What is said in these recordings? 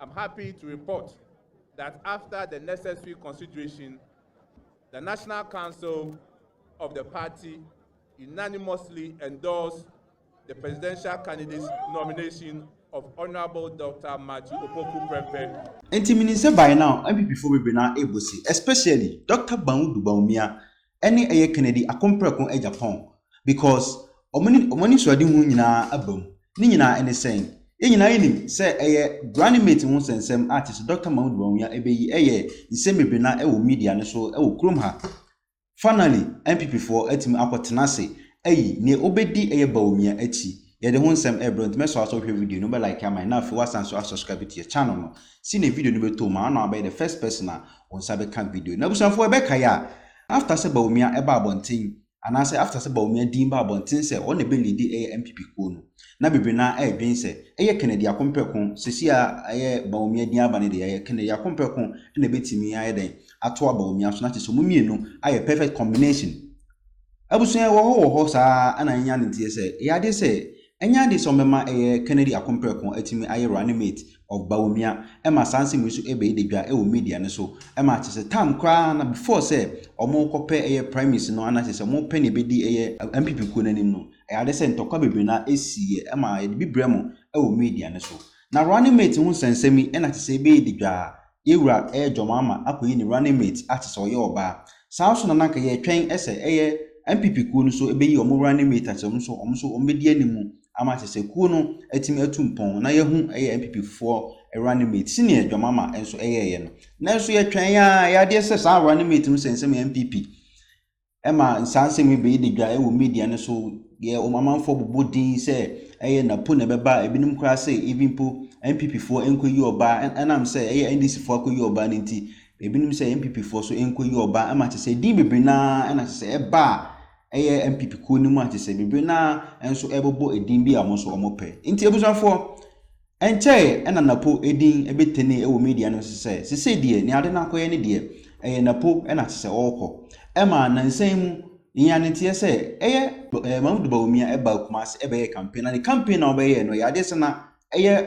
I'm happy to report that after the necessary consideration, the National Council of the party unanimously endorsed the presidential candidate's nomination of Honorable Dr. Matthew Opoku Prempeh. Meaning say by now, NPP for we na able see, especially Dr. Bawumia, any Aye Kennedy akomprekon Agyapong, because omani swadi hu nyina abam, ni nyina ene saying. Ye nyina enim say Aye running mate hu sensem artist Dr. Bawumia ebeyi Aye nsem be na e wo media ne so e wo krom ha. Finally, NPP for etimi akotena se ayi ne obedi Aye Bawumia achi. Yede ho nsem ebront me so aso hwe video no be like am na afi wasan so subscribe to your channel no see the video no be to ma na be the first person on sabe kan video na busanfo e be kaya after se Bawumia e ba abonten ana se after se Bawumia din ba abonten se o na be lead NPP ko no na bebe na e dwen se eye Kennedy akompekon sesi a eye Bawumia din aba ne de eye Kennedy akompekon na betimi aye den ato Bawumia so na so mu mienu aye perfect combination abusun e wo ho sa ana nya ne tie se ya de se enya de so mema Kennedy akomprekon atimi aye running mate of Bawumia ema sanse misu ebe de dwa e wo media ne so ema chese tam kra na before say omo kope prime minister no ana chese mo pene bedi MPP ko nanim no ya de se ntokwa bebe na esiye ema de bibremo e wo media ne so na running mate hu sensemi ena chese ebe de dwa yewura jomama akoyi ni running mate achese oye oba saa so na nanka ye twen ese MPP ko no so ebe yi omo running mate achese so omedi animu ama chese ku no atimi atumpon na yehu MPP for running mate senior dwamama enso ye no na enso ye twen ya de se sa running mate mu sensem MPP ema nsansem be de dwa wo media ne so ye omamanfo bobodin se Napo na beba ebinim kra se even po MPP for enkoyi oba enam se NDC for akoyi oba nti ebinim se MPP for so enkoyi oba ama chese di bebe na ena chese eba MPP ko ni mu atise bebe na enso ebobo edin bi amoso omope nti ebusanfo enche ena Napo edin ebetene ewo media no sese die ni ade na akoye ne die Napo ena atise okọ ema na nsan mu nya ne tie se Mamudu Bawumia eba kumase ebe campaign na campaign na obeye no ya de se na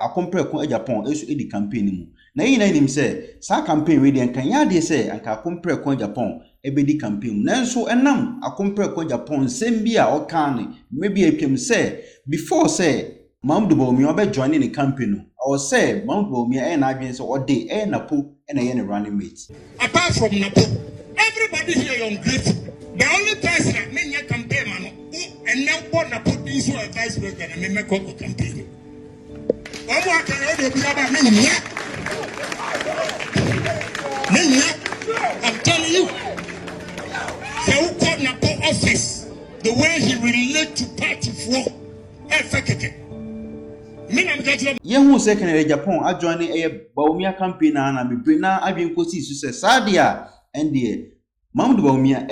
akomprekon Agyapong esu edi campaign mu na yi na nim se sa campaign we de kan ya de se anka akomprekon Agyapong ebedi campaign nanso enam akomprekon Agyapong sembia okane maybe apem se before say Mamudu Bawumia obe join in the campaign or say Mamudu Bawumia na adwen se ode Napo na ye ne running mate. Apart from Napo, everybody here on grateful. The only person that made your campaign man and now put Napo this was vice president and make a campaign. I'm telling you. Who called Napo office the way he relate to party for effective. Yehu se Kennedy Agyapong adjoin Bawumia campaign na bebre na adwen kosi su se sadia ende Mamudu Bawumia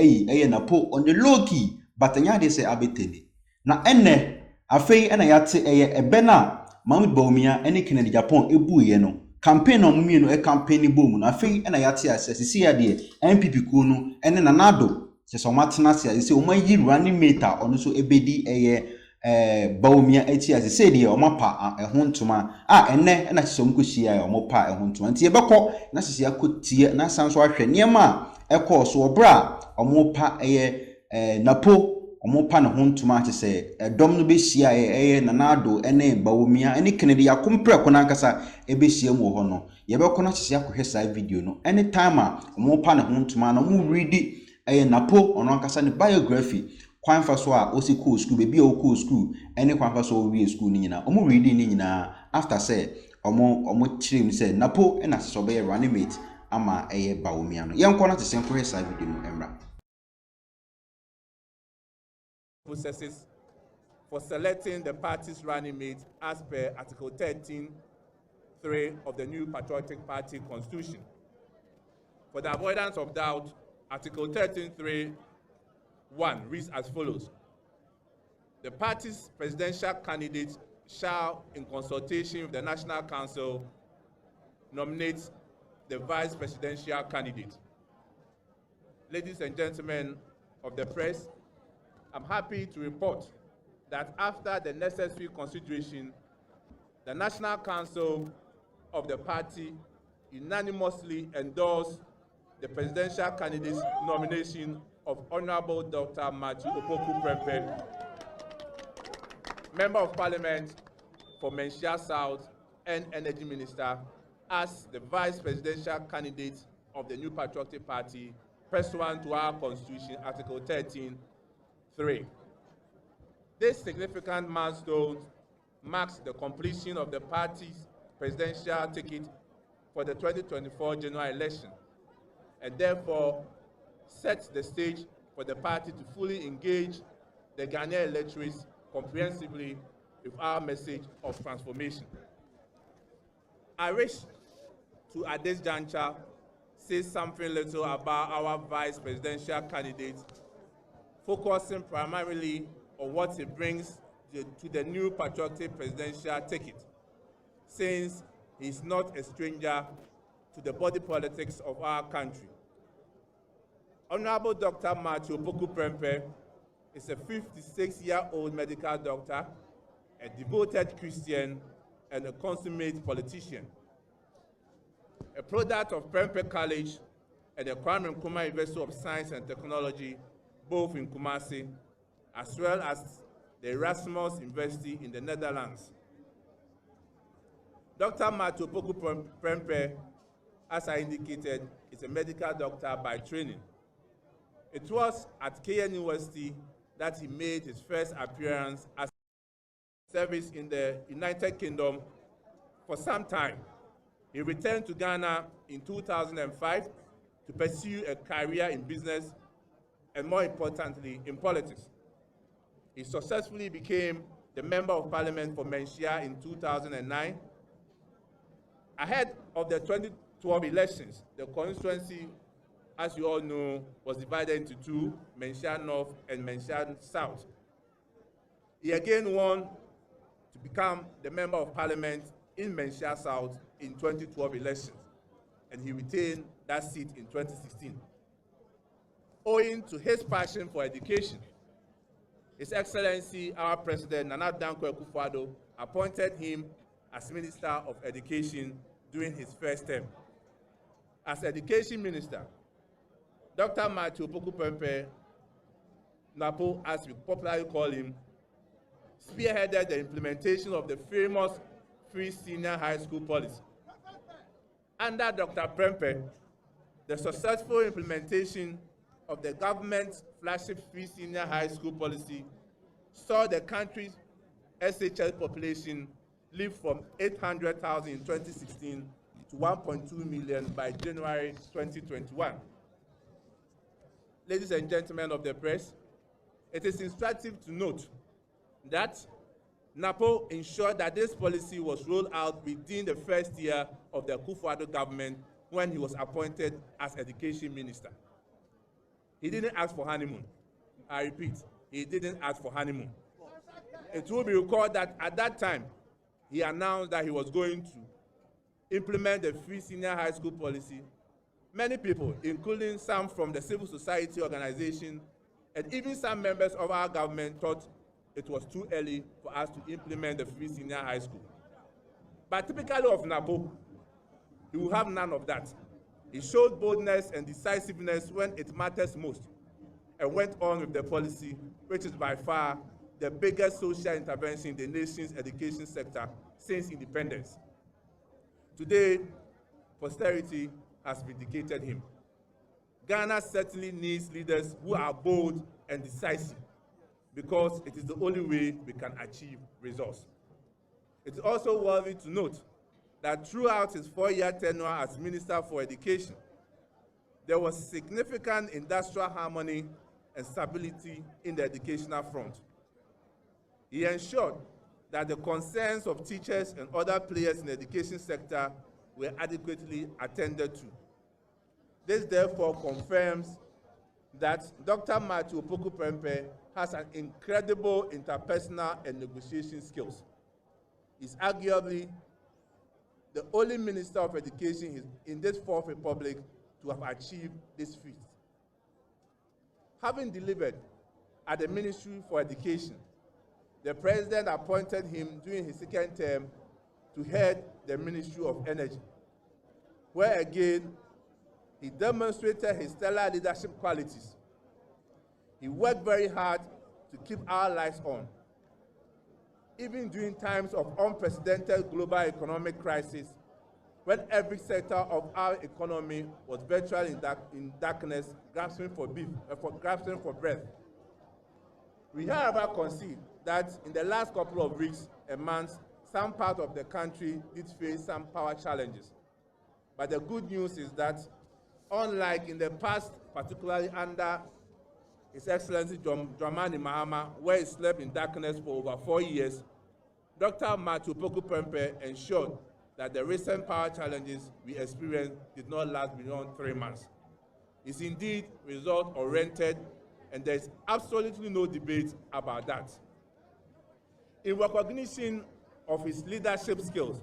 Napo on the low key but anya de se abetene na enne afei ena yate ebena Mamudu Bawumia ene Kennedy Agyapong ebuye no campaign no mumie no campaign bom na afei ena yate asese ya de NPP ko no ene nanado se so matena se se o mayi running mate ono so ebedi Bawumia eti asese de o mapa ehontoma enne ena se so mkohia o mopa ehontoma nti ebekọ na sese akotie na sanso ahwe niema ekọ so obra o mopa Napo omopa na hontuma ate se dom no behia nanado ene Bawumia ene Kennedy akomprekon na nkasa ebehia mu ho no yebekọ na sese akohwe sa video no anytime omopa na hontuma na mo read Napo ono nkasa ne biography kwanfa so a osi cool school bebi o cool school ene kwanfa so we school ni nyina omo read ni nyina after say omo chirem say Napo ena so be running mate ama Bawumia no yenko na sese akohwe sa video no emra processes for selecting the party's running mate as per Article 13(3) of the new Patriotic Party Constitution. For the avoidance of doubt, Article 13(3)(1) reads as follows. The party's presidential candidate shall, in consultation with the National Council, nominate the vice presidential candidate. Ladies and gentlemen of the press, I'm happy to report that after the necessary consideration, the National Council of the party unanimously endorsed the presidential candidate's nomination of Honorable Dr. Matthew Opoku Prempeh, Member of Parliament for Menchia South and Energy Minister, as the vice presidential candidate of the New Patriotic Party pursuant to our Constitution, Article 13(3). This significant milestone marks the completion of the party's presidential ticket for the 2024 general election, and therefore sets the stage for the party to fully engage the Ghanaian electorates comprehensively with our message of transformation. I wish to, at this juncture, say something little about our vice presidential candidate, focusing primarily on what he brings to the New Patriotic presidential ticket, since he is not a stranger to the body politics of our country. Honorable Dr. Matthew Opoku Prempeh is a 56-year-old medical doctor, a devoted Christian, and a consummate politician. A product of Prempeh College and the Kwame Nkrumah University of Science and Technology, both in Kumasi, as well as the Erasmus University in the Netherlands. Dr. Matthew Opoku Prempeh, as I indicated, is a medical doctor by training. It was at KN University that he made his first appearance as service in the United Kingdom for some time. He returned to Ghana in 2005 to pursue a career in business and, more importantly, in politics. He successfully became the Member of Parliament for Menchia in 2009. Ahead of the 2012 elections, the constituency, as you all know, was divided into two, Menchia North and Menchia South. He again won to become the Member of Parliament in Menchia South in 2012 elections, and he retained that seat in 2016. Owing to his passion for education, His Excellency, our President, Nana Dankwa Akufo-Addo, appointed him as Minister of Education during his first term. As Education Minister, Dr. Matthew Opoku Prempeh, Napo, as we popularly call him, spearheaded the implementation of the famous free senior high school policy. Under Dr. Prempeh, the successful implementation of the government's flagship free senior high school policy saw the country's SHS population lift from 800,000 in 2016 to 1.2 million by January 2021. Ladies and gentlemen of the press, it is instructive to note that Napo ensured that this policy was rolled out within the first year of the Akufo-Addo government when he was appointed as Education Minister. He didn't ask for honeymoon. I repeat, he didn't ask for honeymoon. It will be recalled that at that time, he announced that he was going to implement the free senior high school policy. Many people, including some from the civil society organization and even some members of our government, thought it was too early for us to implement the free senior high school. But typically of Napo, he will have none of that. He showed boldness and decisiveness when it matters most and went on with the policy, which is by far the biggest social intervention in the nation's education sector since independence. Today, posterity has vindicated him. Ghana certainly needs leaders who are bold and decisive, because it is the only way we can achieve results. It is also worthy to note that throughout his 4-year tenure as Minister for Education, there was significant industrial harmony and stability in the educational front. He ensured that the concerns of teachers and other players in the education sector were adequately attended to. This therefore confirms that Dr. Matthew Opoku Prempeh has an incredible interpersonal and negotiation skills. He's arguably the only Minister of Education in this Fourth Republic to have achieved this feat. Having delivered at the Ministry for Education, the President appointed him during his second term to head the Ministry of Energy, where again he demonstrated his stellar leadership qualities. He worked very hard to keep our lights on. Even during times of unprecedented global economic crisis, when every sector of our economy was virtually in darkness, grasping for breath. We, however, concede that in the last couple of weeks and months, some parts of the country did face some power challenges. But the good news is that, unlike in the past, particularly under His Excellency Dramani Mahama, where he slept in darkness for over 4 years, Dr. Matthew Poku Prempeh ensured that the recent power challenges we experienced did not last beyond 3 months. It's indeed result-oriented, and there's absolutely no debate about that. In recognition of his leadership skills,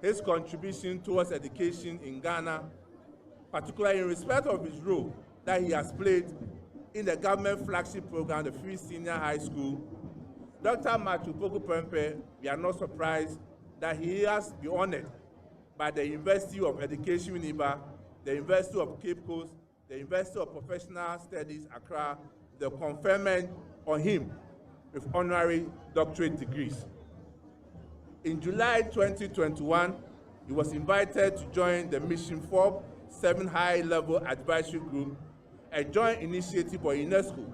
his contribution towards education in Ghana, particularly in respect of his role that he has played in the government flagship program, the Free Senior High School, Dr. Matthew Poku Prempeh, we are not surprised that he has been honored by the University of Education Uniba, the University of Cape Coast, the University of Professional Studies Accra, the conferment on him with honorary doctorate degrees. In July 2021, he was invited to join the Mission 4-7 High-Level Advisory Group, a joint initiative by UNESCO,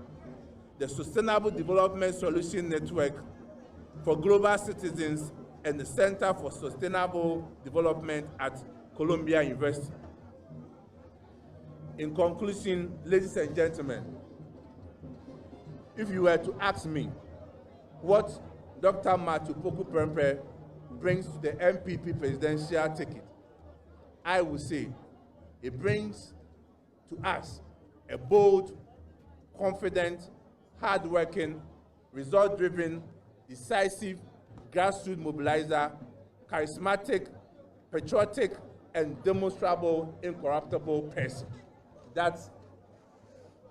the Sustainable Development Solution Network for Global Citizens, and the Center for Sustainable Development at Columbia University. In conclusion, ladies and gentlemen, if you were to ask me what Dr. Matthew Poku Prempeh brings to the NPP presidential ticket, I would say it brings to us a bold, confident, hard-working, result-driven, decisive, grassroots mobilizer, charismatic, patriotic, and demonstrable, incorruptible person. That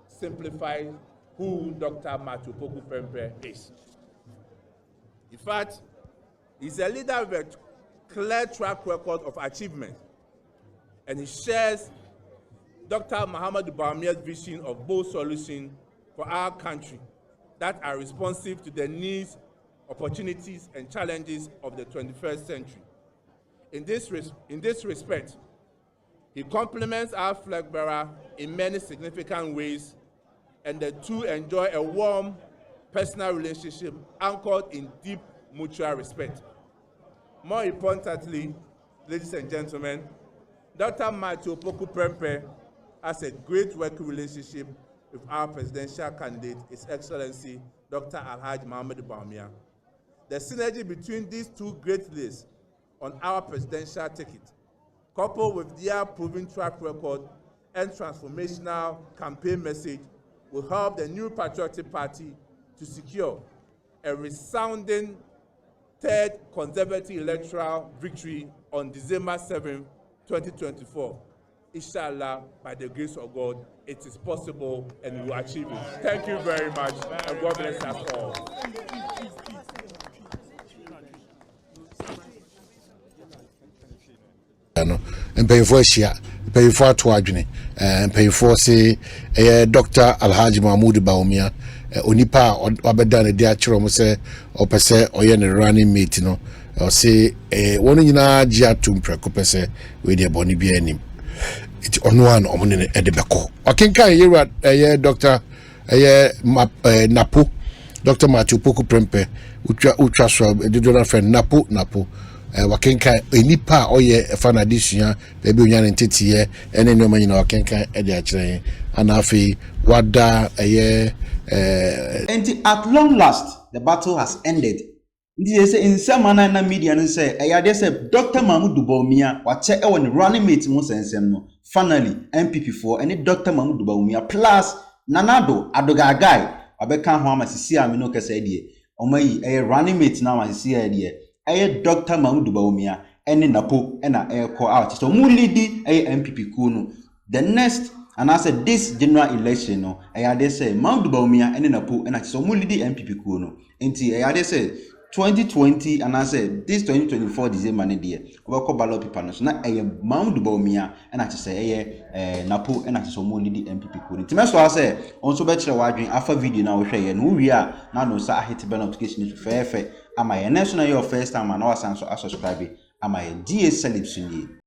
simplifies who Dr. Matthew Poku Prempeh is. In fact, he's a leader with a clear track record of achievement, and he shares Dr. Muhammadu Bawumia's vision of bold solutions for our country that are responsive to the needs, opportunities, and challenges of the 21st century. In this respect, he complements our flag bearer in many significant ways, and the two enjoy a warm personal relationship anchored in deep mutual respect. More importantly, ladies and gentlemen, Dr. Matthew Poku Prempeh has a great working relationship with our presidential candidate, His Excellency Dr. Alhaji Muhammadu Bawumia. The synergy between these two great leaders on our presidential ticket, coupled with their proven track record and transformational campaign message, will help the new patriotic party to secure a resounding third conservative electoral victory on December 7, 2024. Inshallah, by the grace of God, it is possible and we will achieve it. Thank you very much, and God bless us all. Mpanyinfoɔ ahyia, mpanyinfoɔ ato adwene, mpanyinfoɔ se Dr. Alhaji Mahmoud Bawumia, onipa a wabɛda ne de akyerɛ mo sɛ ɔpɛ sɛ ɔyɛ ne running mate no, ɔse wɔn nyinaa gye ato mprɛko pɛ sɛ wei deɛ bɔne bi anim. Iti ɔno a na ɔmo ne ɛde bɛkɔ. Ɔkenkan yɛwura Dr. Napo, Dr. Matthew Poku Prempeh, utwa so dodo na friend Napo. Wakenkan enipa oye fana disua bebi onyane ntetiye ene nyoma nyina wakenkan ede akyerɛ anafi wada and at long last the battle has ended. They say in some manner na media no say they say Dr. Mahmoud Bawumia wache e won running mate mo sensem no finally NPP4 and Dr. Mahmoud Bawumia plus Nanado Adogagai abeka ho amasisi ami no kasa die omayi running mate na amasisi die Dr. Mahmoud Bawumia and Napo and call out. So mu lead NPP kuno. The next and I said this general election no they say Mahmoud Bawumia and Napo and so mu lead NPP kuno. Enti they say 2020 and I said this 2024 December ne dear we call ballot paper no so na Mahmood Bawumia and I say Napo and I so mo di NPP code nti so I say on so be kire wadwen afa video na wo hwe no wi a na no sa hit bell notification fe ama ye next na your first time and na wasan so subscribe ama ye Ghcelebs TV.